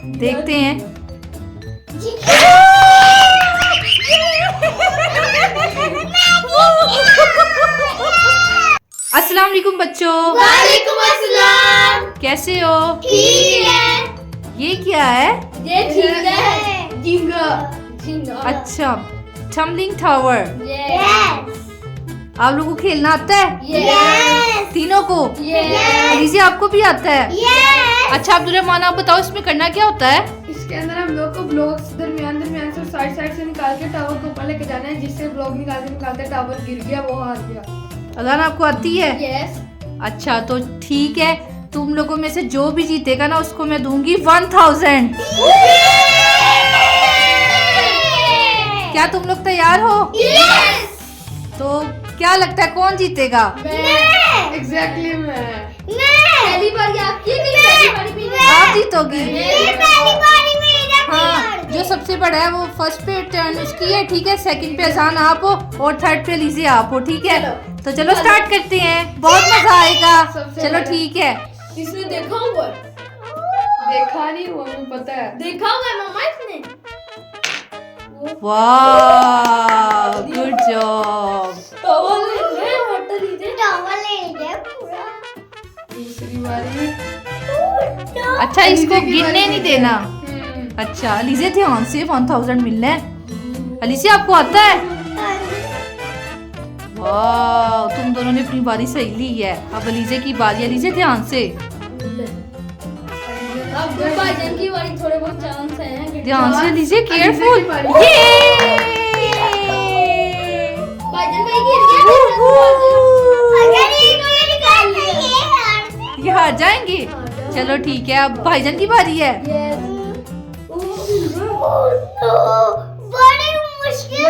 देखते हैं। अस्सलाम वालेकुम बच्चों। वालेकुम अस्सलाम। कैसे हो? ठीक है। ये क्या है? ये झींगा है। झींगा। अच्छा, टम्बलिंग टावर। यस। आप लोगों को खेलना आता है? यस। तीनों को? यस। अलीज़ा आपको भी आता है? यस। अच्छा अब्दुर्रहमान, आप बताओ इसमें करना क्या होता है? इसके अंदर हम लोग को ब्लॉक्स दरमियान से साइड से निकाल के टावर को ऊपर लेके जाना है, जिससे ब्लॉक निकालते टावर गिर गया, वो हार गया। अजान आपको आती है? यस। अच्छा तो ठीक है, तुम लोगों में से जो भी जीतेगा ना उसको मैं दूंगी 1000। क्या तुम लोग तैयार हो? यस। तो क्या लगता है कौन जीतेगा? एग्जैक्टली मैं। पहली बारी आपकी है कि पहली बारी मेरी? आप जीतोगी। पहली बारी मेरा। हाँ, जो सबसे बड़ा है वो फर्स्ट पे टर्न उसकी है, ठीक है। सेकंड पे अजान आप हो और थर्ड पे अलीज़ा आप हो, ठीक है। तो चलो स्टार्ट करते हैं, बहुत मजा आएगा। चलो ठीक है। इसने देखा हुआ है? देखा नहीं हुआ, मुझे पता है। देखा हुआ है मम्मा इसने? वाह, गुड जॉब। टॉवल ले हटा दीजिए। टॉवल ले गया पूरा। दूसरी बारी। अच्छा इसको गिनने नहीं देना। हम्म। अच्छा अलीज़ा ध्यान से 1000 मिलना है। अलीज़ा आपको आता है? वाह, तुम दोनों ने अपनी बारी सही ली है। अब अलीज़ा की बारी। अलीज़ा ध्यान से, अब भाईजान की बारी, थोड़े बहुत चांस हैं। ध्यान से अलीज़ा, केयरफुल। भाईजान भाई गिर गया। अगर ये निकाल लिया ये हार जाएंगे। चलो ठीक है, अब भाईजान की बारी है। बड़ी मुश्किल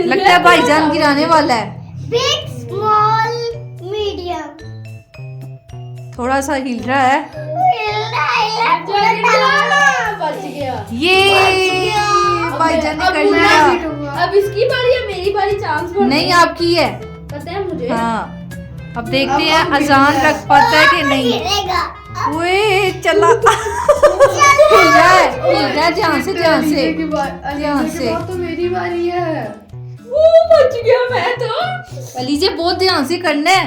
लगता है भाईजान गिराने वाला है। Big small medium. थोड़ा सा हिल रहा है। बच गया। ये भाईजान ने कर लिया। अब इसकी बारी है, मेरी बारी चांस नहीं आपकी है। पता है मुझे। हाँ, अब देखते हैं अजान रख पाता है कि नहीं। ओए चला। हिल रहा है ध्यान से, ध्यान से, ध्यान से। तो मेरी बारी है। वो बच गया मैं तो। अलीज़ा बहुत ध्यान से करना है।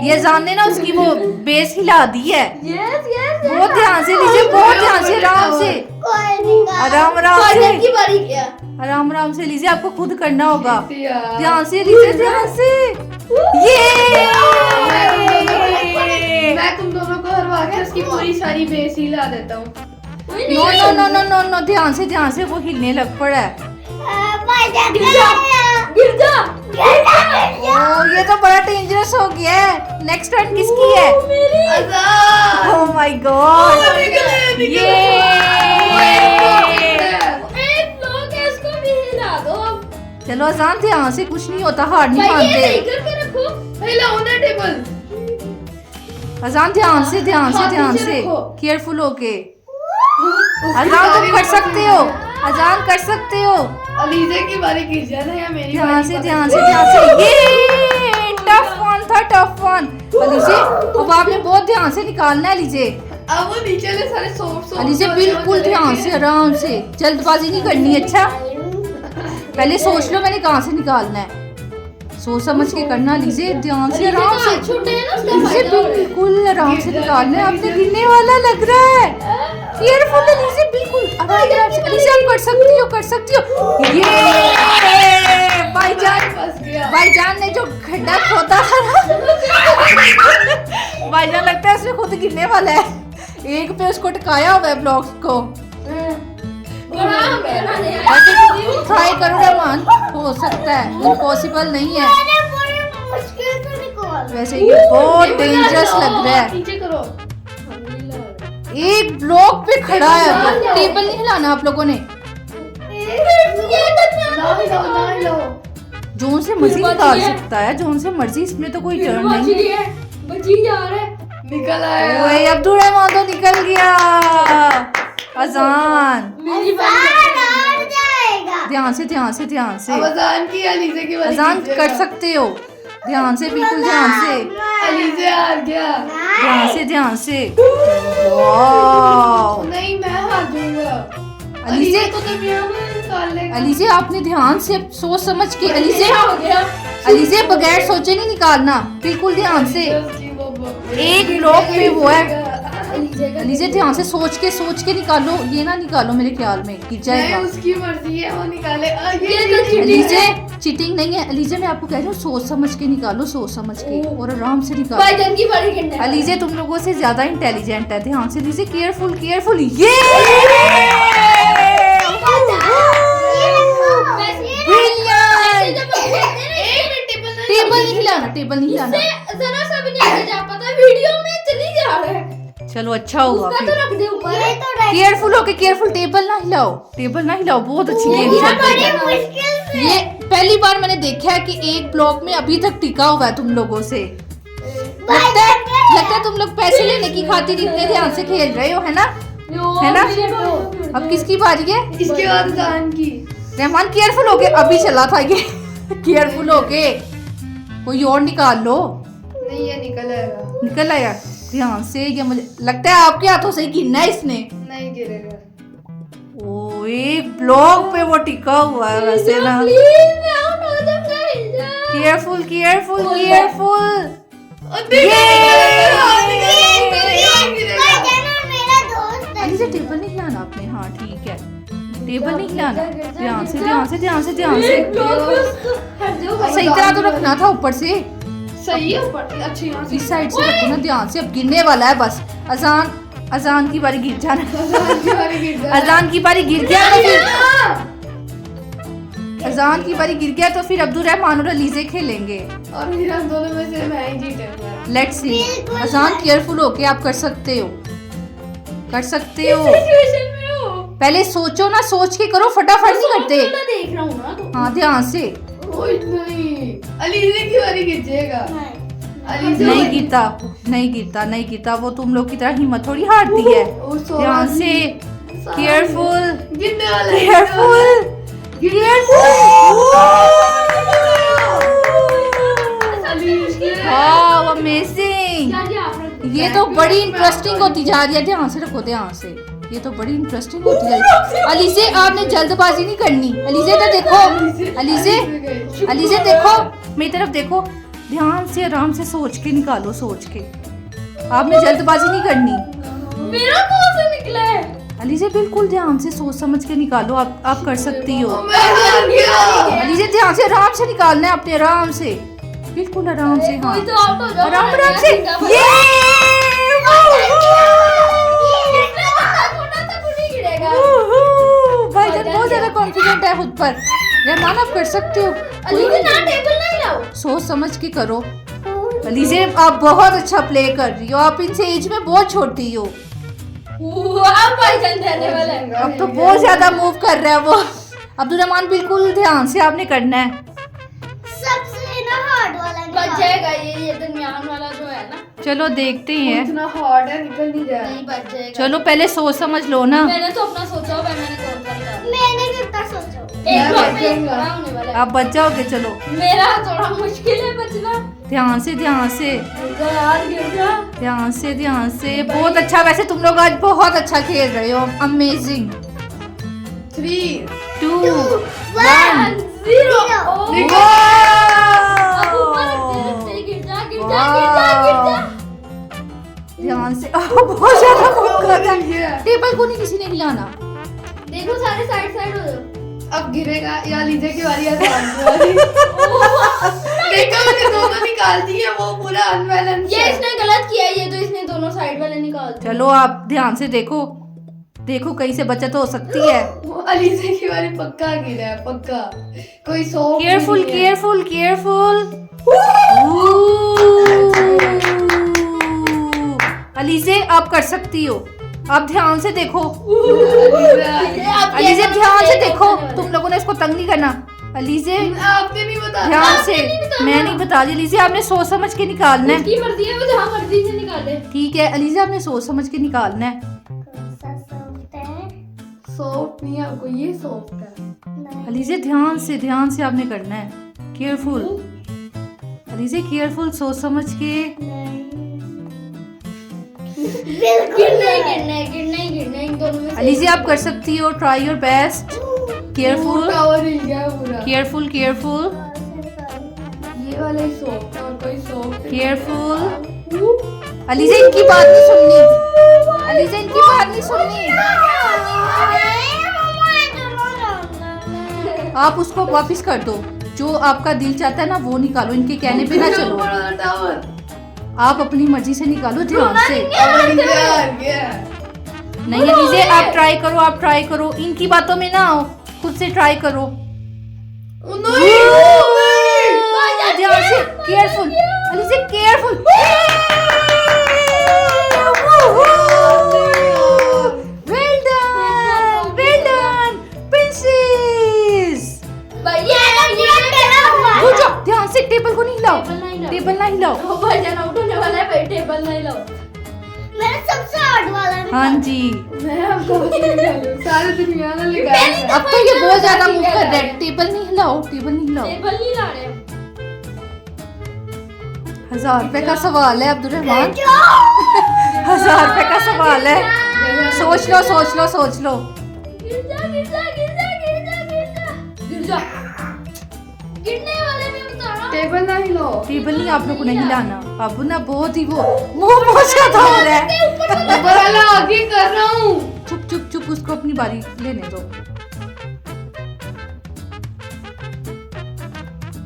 ये अजान ने ना उसकी वो बेस हिला दी है। Yes yes. बहुत ध्यान से अलीज़ा, बहुत ध्यान से, आराम से, आराम आराम की से, बारी क्या? आराम आराम से। अलीज़ा आपको खुद करना होगा। यार। ध्यान से अलीज़ा, ध्यान से। ये मैं तुम दोनों को हरवा के उसकी पूरी सारी बेस ही ला देता हूँ। No no no no no no, ध्यान से, वो हिलने लग पड़ा है। गिर जा। ओ ये तो बड़ा डेंजरस हो गया है। नेक्स्ट टर्न किसकी है? ओह माय गॉड, ये एक ब्लॉक है, इसको भी हिला दो। चलो अजान ध्यान से, कुछ नहीं होता, हार नहीं भाई ये मानते। नहीं करके रखो। हिलाओ ना टेबल। अजान ध्यान से, ध्यान से, ध्यान से, केयरफुल होके। अजान तुम कर सकते हो, अजान कर सकते हो। अलीज़ा की बारी गिर जाना या मेरी ध्यान बारी? से, ध्यान से, ध्यान से। ये टफ वन था, टफ वन। अलीज़ा अब आपने बहुत ध्यान से निकालना है अलीज़ा। अब वो नीचे ले सारे सोर्स। अलीज़ा बिल्कुल ध्यान से, आराम से, जल्दबाजी नहीं करनी। अच्छा पहले सोच लो मैंने कहाँ से निकालना है, सोच समझ के करना। अलीज़ा ध्यान से, आराम से, छोटे हैं ना, उसका अलीज़ा फायदा हो रहा है। बिल्कुल आराम से निकालना है। आपने गिरने वाला लग रहा है। केयरफुल अलीज़ा, बिल्कुल आराम से। अलीज़ा आप कर सकती हो, कर सकती हो। ये भाईजान ने जो खड्डा खोदा था ना, भाईजान लगता है उसने खुद गिरने वाला है। एक पे उसको टिकाया हुआ है ब्लॉक्स को। ट्राई करो रहमान, हो सकता है, इम्पॉसिबल नहीं है। वैसे ये बहुत डेंजरस लग रहा है। नीचे करो। एक ब्लॉक पे खड़ा है वो। टेबल नहीं हिलाना आप लोगों ने। ना हिलाओ। जोन से मर्जी निकाल सकता है, जोन से मर्जी, इसमें तो कोई टर्न नहीं है। बची जा रहा है। निकल आया। ओए अब्दुर्रहमान तो निकल गया। अजान मेरी बारी ध्यान से, ध्यान से, ध्यान से। अब अजान की अलीज़ा की बारी अजान कीजिएगा। कर सकते हो, ध्यान से, बिल्कुल ध्यान से। अलीज़ा हार गया। ध्यान से वाह। नहीं मैं हार दूंगा। अलीजे तो दरमियान में निकाल लेगा। अलीजे आपने ध्यान से सोच समझ के अलीजे हो गया। अलीजे बगैर सोचे नहीं निकालना, बिल्कुल ध्यान से। एक ब्लॉक पे वो है। अलीजे ध्यान से सोच के निकालो, ये ना निकालो मेरे ख्याल में गिर जाएगा। उसकी मर्जी है वो निकाले। अलीजे चीटिंग नहीं है अलीजे, मैं आपको कह रही हूँ सोच समझ के निकालो, सोच समझ के और आराम से निकालो। अलीजे तुम लोगों से ज्यादा इंटेलिजेंट है, ध्यान से अलीजे, केयरफुल केयरफुल। ये टेबल नहीं हिलाना, टेबल नहीं हिलाना। जरा सा भी नहीं आगे जा पाता, वीडियो में चली जा रहा है। चलो अच्छा होगा उसका फिर। तो रख दे ऊपर। ये तो केयरफुल होके केयरफुल, टेबल ना हिलाओ, टेबल ना हिलाओ। बहुत अच्छी गेम चल रही है। मुश्किल से। ये पहली बार मैंने देखा है कि एक ब्लॉक में अभी तक टिका हुआ है तुम लोगों से। लगता है तुम लोग पैसे लेने की खातिर इतने ध्यान से खेल रहे हो, है ना? है ना? अब किसकी बारी है? इसके बाद जान की। रहमान केयरफुल होके, अभी चला था ये। केयरफुल होके कोई और निकाल लो। नहीं ये निकल आएगा। निकल आया ध्यान से। ये मुझे लगता है आपके हाथों से ही गिरना है इसने। नहीं गिरेगा। ओ एक ब्लॉक पे वो टिका हुआ है वैसे ना। Careful careful careful. Alizeh table नहीं हिलाना आपने, हाँ ठीक है, टेबल नहीं हिलाना। ध्यान से ध्यान से ध्यान से ध्यान से। सही तरह तो रखना था ऊपर से। सही है ऊपर। अच्छी यहाँ से। इस साइड से रखो ना ध्यान से। अब गिरने वाला है बस। अजान की बारी गिर जाना। अजान की बारी गिर गया तो फिर अजान की बारी गिर गया तो फिर अब्दुल रहमान और अलीजे खेलेंगे। और फिर हम दोनों में से मैं ही जीतूंगा। Let's see. अजान केयरफुल होके आप कर सकते हो, कर सकते हो। पहले सोचो ना, सोच के करो, फटाफट नहीं करते। देख रहा हूँ ना तो। हाँ ध्यान से। ओए नहीं, अलीजे की बारी गिर जाएगा। अलीजे नहीं गिरता नहीं गिरता नहीं गिरता। वो तुम लोग की तरह हिम्मत थोड़ी हारती है। ध्यान से। केयरफुल गिरने वाला है। Careful careful. Wow amazing. ये तो बड़ी इंटरेस्टिंग होती जा रही है। ध्यान से रखो, ध्यान से। ये तो बड़ी इंटरेस्टिंग होती जा रही है। अलीजे आपने जल्दबाजी नहीं करनी। अलीजे तो देखो, अलीजे देखो, मेरी तरफ देखो। ध्यान से आराम से सोच के निकालो, सोच के। आपने जल्दबाजी नहीं करनी। मेरा कौन सा निकला है? अलीजे बिल्कुल ध्यान से सोच समझ के निकालो। आप कर सकती हो। मैं हार गया। अलीजे ध्यान से आराम से निकालना है अपने, आराम से, बिल्कुल आराम से। हाँ कोई तो आउट हो जाओ। आराम आराम से। ये भाईजान बहुत ज्यादा कॉन्फिडेंट है खुद पर। रहमान आप कर सकते हो। अलीजे ना टेबल ना हिलाओ। सोच समझ के करो। अलीजे आप बहुत अच्छा प्ले कर रही हो। आप इनसे एज में बहुत छोटी हो। अब भाईजान देने वाला है। अब तो बहुत ज्यादा मूव कर रहा है वो। अब्दुल रहमान बिल्कुल ध्यान से आपने करना है। सबसे ना हार्ड वाला बच जाएगा। ये दरमियान वाला जो है ना। चलो देखते हैं। इतना हार्ड है, निकल नहीं रहा। नहीं बच जाएगा। चलो पहले सोच समझ लो ना। मैंने तो अपना सोचा हुआ है, मैंने कौन सा निकाला। मैंने कितना सोचा हुआ है। मैं एक ब्लॉक बच में जाऊंगा। खड़ा होने वाला है। आप बच जाओगे। चलो मेरा थोड़ा मुश्किल है बचना। ध्यान से ध्यान से यार गिर जा। ध्यान से ध्यान से। बहुत अच्छा, वैसे तुम लोग आज बहुत अच्छा खेल रहे हो। अमेजिंग। 3 2 1 0। देखो। अब ऊपर रखते गिर जा गिर जा गिर जा गिर जा। ध्यान से। बहुत ज्यादा मूव कर रहा है। टेबल को नहीं किसी ने हिलाना। देखो सारे साइड साइड हो जाओ। अब गिरेगा या लीजे की बारी या अजान की बारी। देखो मैंने दोनों निकाल दिए, वो पूरा अनबैलेंस ये इसने गलत किया। ये तो इसने दोनों साइड वाले निकाल दिए। चलो आप ध्यान से देखो, देखो कहीं से बचत हो सकती है। वो अलीजे की बारी पक्का गिरा है, पक्का। कोई so careful careful careful. Alizeh आप कर सकती हो। आप ध्यान से देखो। अलीजे ध्यान से देखो। तुम लोगों ने इसको तंग नहीं करना। अलीजे आपने नहीं बताया। ध्यान से। मैं नहीं बता रही अलीजे, आपने सोच समझ के निकालना है। उसकी मर्जी है, वो जहाँ मर्जी से निकाले। ठीक है अलीजे, आपने सोच समझ के निकालना है। सॉफ्ट नहीं है आपको, ये सॉफ्ट है। अलीजे ध्यान से आपने करना है। केयरफुल अलीजे, केयरफुल, सोच समझ के। गिरने इन दोनों में से अलीज़ा आप कर सकती हो, try your best, careful tower हिल गया पूरा। केयरफुल केयरफुल ये वाला ही सॉफ्ट है और कोई सॉफ्ट केयरफुल। अलीज़ा इनकी बात नहीं सुननी, अलीज़ा इनकी बात नहीं सुननी। आप उसको वापस कर दो, जो आपका दिल चाहता है ना वो निकालो, इनके कहने पे ना चलो, टावर आप अपनी मर्जी से निकालो ध्यान से। गया। नहीं अलीज़ा आप ट्राई करो, आप ट्राई करो, इनकी बातों में ना आओ, खुद से ट्राई करो। ध्यान से, careful Aliza careful. Well done princess. Good job. ध्यान से, टेबल को नहीं हिलाओ, टेबल ना हिलाओ। भाईजान आउट होने वाला है, भाई टेबल नहीं लाओ। मेरा सबसे हार्ड वाला है। हाँ जी, मैं आपको सारे दुनिया में लगा अब तो ये बहुत ज्यादा मूव कर रहा है, टेबल नहीं हिलाओ, टेबल नहीं हिलाओ। टेबल नहीं ला रहे। 1000 रुपए का सवाल है अब्दुर्रहमान, 1000 रुपए का सवाल है, सोच लो सोच लो सोच लो। गिर जा गिरने वाले में बता रहा हूं। टेबल ना हिलो। टेबल नहीं, आप लोग को नहीं हिलाना। अब ना बहुत ही वो मुंह मोछा था हो रहा है। ऊपर वाला आगे कर रहा हूँ। चुप चुप चुप, उसको अपनी बारी लेने दो।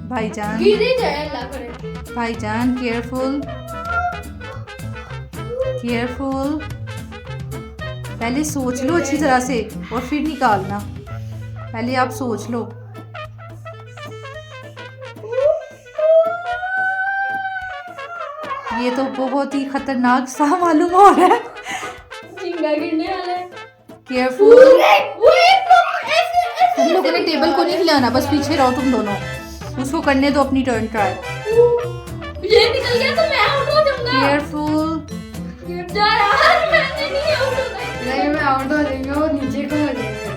भाईजान गिर ही जाए अल्लाह करे। भाईजान केयरफुल केयरफुल। पहले सोच लो अच्छी तरह से और फिर निकालना, पहले आप सोच लो। ये तो बहुत ही खतरनाक सा मालूम हो रहा है। झिंगा गिरने वाला है। केयरफुल। वो तुम लोगों ने टेबल को नहीं हिलाना, बस पीछे रहो तुम दोनों, उसको करने दो अपनी टर्न ट्राई। ये निकल गया तो मैं आउट हो जाऊंगा। केयरफुल। गिर जा यार, मैंने नहीं आउट होना है। नहीं मैं आउट हो जाएगा और नीचे को हो जाएगा।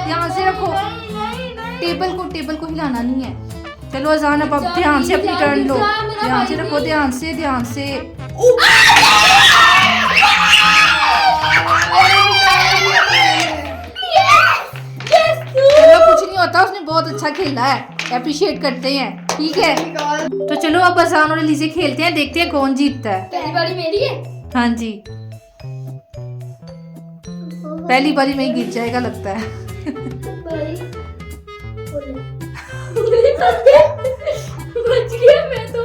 ध्यान से रखो, टेबल को हिलाना नहीं है। चलो अजान, अब ध्यान से अपनी टर्न लो, ध्यान से रखो, ध्यान से ध्यान से। चलो कुछ नहीं होता, उसने बहुत अच्छा खेला है, अप्रिशिएट करते हैं, ठीक है। तो चलो अब अजान और अलीज़ा खेलते हैं, देखते हैं कौन जीतता है। पहली बारी मेरी है। हाँ जी, पहली बारी में ही गिर जाएगा लगता है। बच गया मैं तो।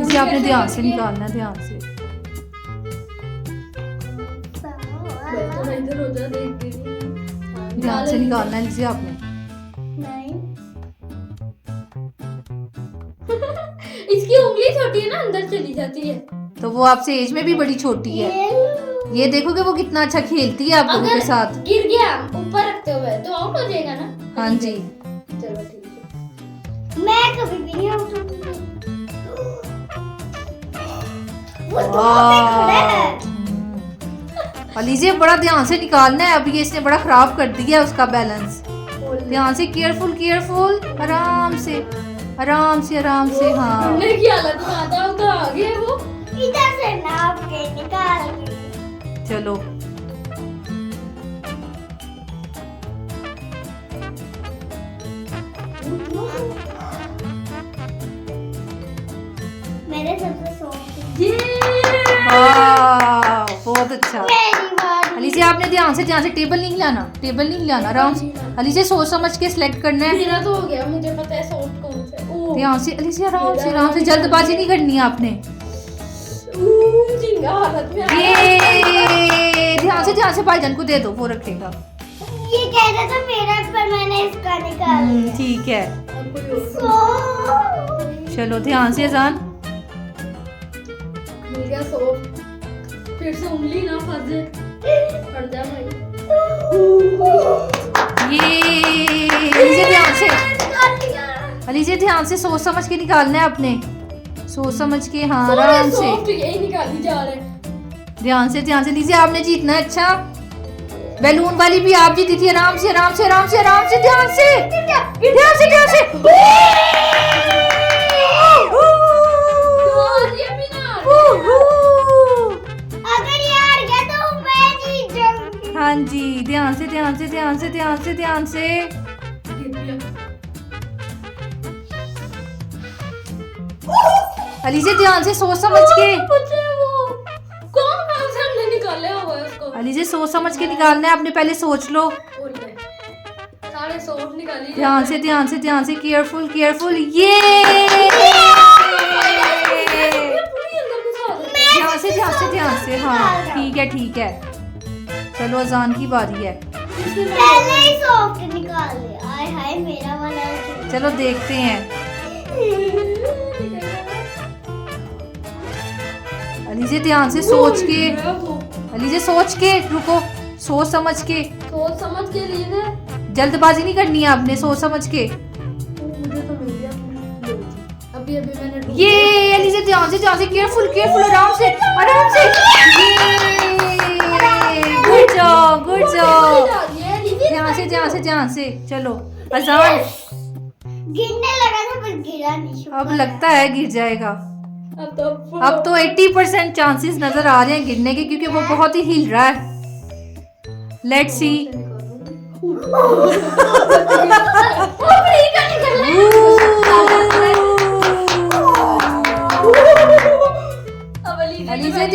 इसे आपने ध्यान से निकालना, ध्यान से। मैं तो इधर हो जा, देख रही हूं। ध्यान से निकालना है इसे आपने। इसकी उंगली छोटी है ना, अंदर चली जाती है। तो वो आपसे एज में भी बड़ी छोटी है। ये देखोगे वो कितना अच्छा खेलती है आप लोगों के साथ। गिर गया ऊपर रखते हुए तो आउट हो जाएगा ना। हाँ जी, चलो ठीक है। मैं कभी भी नहीं आउट होती। अलीज़ा बड़ा ध्यान से निकालना है, अभी ये इसने बड़ा खराब कर दिया है उसका बैलेंस। ध्यान से, केयरफुल केयरफुल, आराम से आराम से आराम से। हाँ गिरने की हालत में आता हूँ तो आगे है वो। इधर से नाप के निकाल। चलो मेरे सबसे सॉफ्ट। बहुत अच्छा। अलीज़ा आपने ध्यान से टेबल नहीं हिलाना, टेबल नहीं हिलाना, आराम से। अलीज़ा सोच समझ के सिलेक्ट करना है। मेरा तो हो गया, मुझे पता है सॉफ्ट कौन सा है। ध्यान से अलीज़ा, आराम से जल्दबाजी नहीं करनी है आपने। झिंगा हालत में ये ध्यान से भाईजान को दे दो, वो रखेगा। ये कह रहा था मेरा, पर मैंने इसका निकाल लिया। ठीक है, चलो ध्यान से अजान। मिल गया सॉफ्ट। फिर से उंगली ना फंसे। फट जा भाई। ये अलीज़ा ध्यान से सोच समझ के निकालना है आपने, सोच समझ के। हाँ आराम से, यही निकाली जा रहे हैं। ध्यान से अलीज़ा आपने जीतना है। अच्छा बैलून वाली भी आप जीती थी। आराम से आराम से आराम से आराम से, ध्यान से ध्यान से ध्यान से। अगर ये हार गया तो मैं जीत जाऊंगी। हाँ जी, ध्यान से ध्यान से ध्यान से ध्यान से ध्यान से। अलीजे ध्यान से, सोच समझ के। अलीजे सोच समझ के निकालना है, आपने पहले सोच लो। सारे सोच निकाली। ध्यान से ध्यान से ध्यान से, केयरफुल केयरफुल। ये ध्यान से ध्यान से ध्यान से। हाँ ठीक है ठीक है। चलो अजान की बारी है। पहले ही सॉफ्ट निकाल लिया। हाय हाय मेरा वाला। चलो देखते हैं। अलीजे ध्यान से, सोच के। अलीजे सोच के, रुको, सोच समझ के लिए जल्दबाजी नहीं करनी है आपने, सोच समझ के। मुझे तो मिल गया। अभी मैंने ये अलीजे ध्यान से केयरफुल केयरफुल, आराम से आराम से। Good job good job. ध्यान से ध्यान से। चलो अजान। गिरने लगा था पर गिरा नहीं। अब लगता है गिर जाएगा। अब तो 80% चांसेस नजर आ रहे हैं गिरने के, क्योंकि वो बहुत ही हिल रहा है। Let's see. अलीजे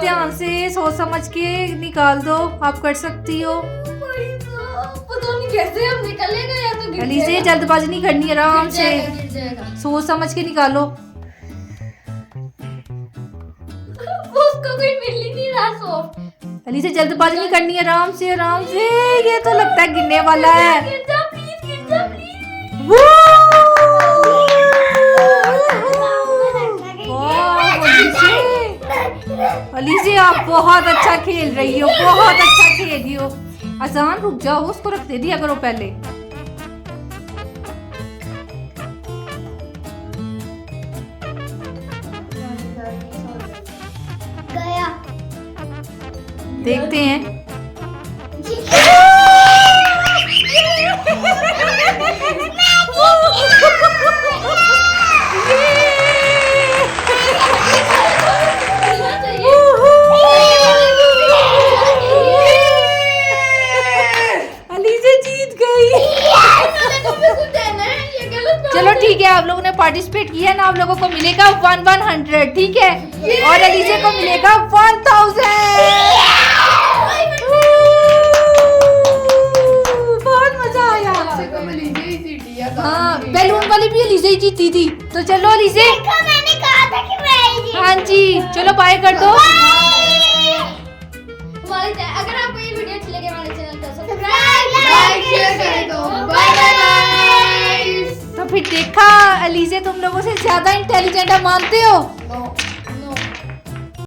ध्यान से सोच समझ के निकाल दो, आप कर सकती हो। पता नहीं कैसे हम निकलेंगे, या तो अलीजे जल्दबाजी नहीं करनी, आराम से गिर जाएगा। सोच समझ के निकालो। उसको कोई मिल ही नहीं रहा सॉफ्ट। अलीजे जल्दबाजी नहीं करनी, आराम से आराम से। ये तो लगता है गिरने वाला है। गिर जा प्लीज। अलीजे आप बहुत अच्छा खेल रही हो, बहुत अच्छा खेल रही हो। अजान रुक जाओ, उसको रख दे दिया करो पहले। गया। देखते हैं। अलीजे जीत गई। चलो ठीक है, आप लोगों ने पार्टिसिपेट किया ना, आप लोगों को मिलेगा 100, ठीक है। और अलीजे को मिलेगा 1000। बहुत मजा आया। हाँ, बैलून वाली भी अलीजे ही जीती थी। तो चलो अलीजे। देखो मैंने कहा था कि मैं ही जीतूंगी। हाँ जी, चलो बाय कर दो। अगर आपको ये वीडियो अच्छी लगे हमारे चैनल को सब्सक्राइब लाइक शेयर कर दो। Bye bye. तो फिर देखा, अलीजे तुम लोगों से ज्यादा इंटेलिजेंट है, मानते हो?